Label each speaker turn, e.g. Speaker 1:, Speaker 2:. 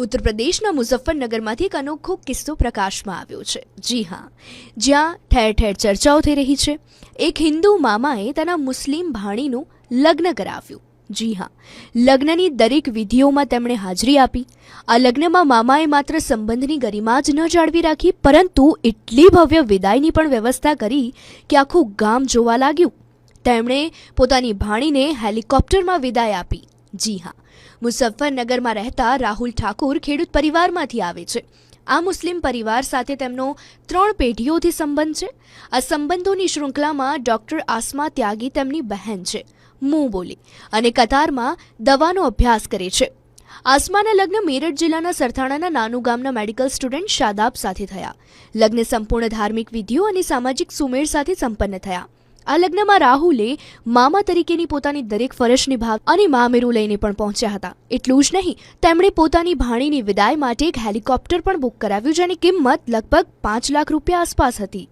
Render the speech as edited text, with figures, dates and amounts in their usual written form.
Speaker 1: ઉત્તર પ્રદેશના મુઝફ્ફરનગરમાંથી એક અનોખો કિસ્સો પ્રકાશમાં આવ્યો છે। જી હા, જ્યાં ઠેર ઠેર ચર્ચાઓ થઈ રહી છે। એક હિન્દુ મામાએ તેના મુસ્લિમ ભાણીનું લગ્ન કરાવ્યું। જી હા, લગ્નની દરેક વિધિઓમાં તેમણે હાજરી આપી। આ લગ્નમાં મામાએ માત્ર સંબંધની ગરિમા જ ન જાળવી રાખી, પરંતુ એટલી ભવ્ય વિદાયની પણ વ્યવસ્થા કરી કે આખું ગામ જોવા લાગ્યું। તેમણે પોતાની ભાણીને હેલિકોપ્ટરમાં વિદાય આપી। જી હા, મુઝફ્ફરનગરમાં રહેતા રાહુલ ઠાકુર ખેડૂત પરિવારમાંથી આવે છે। આ મુસ્લિમ પરિવાર સાથે તેમનો 3 પેઢીઓથી સંબંધ છે। આ સંબંધોની શૃંખલામાં ડૉક્ટર આસમા ત્યાગી તેમની બહેન છે, મું બોલી, અને કતારમાં દવાનો અભ્યાસ કરે છે। આસમાના લગ્ન મેરઠ જિલ્લાના સરથાણાના નાનું ગામના મેડિકલ સ્ટુડન્ટ શાદાબ સાથે થયા। લગ્ન સંપૂર્ણ ધાર્મિક વિધિઓ અને સામાજિક સુમેળ સાથે સંપન્ન થયા। આ લગ્નમાં રાહુલે મામા તરીકેની પોતાની દરેક ફરજ નિભાવી અને મામેરું લઈને પણ પહોંચ્યા હતા। એટલું જ નહીં, તેમણે પોતાની ભાણીની વિદાય માટે એક હેલિકોપ્ટર પણ બુક કરાવ્યું, જેની કિંમત લગભગ 5 લાખ રૂપિયા આસપાસ હતી।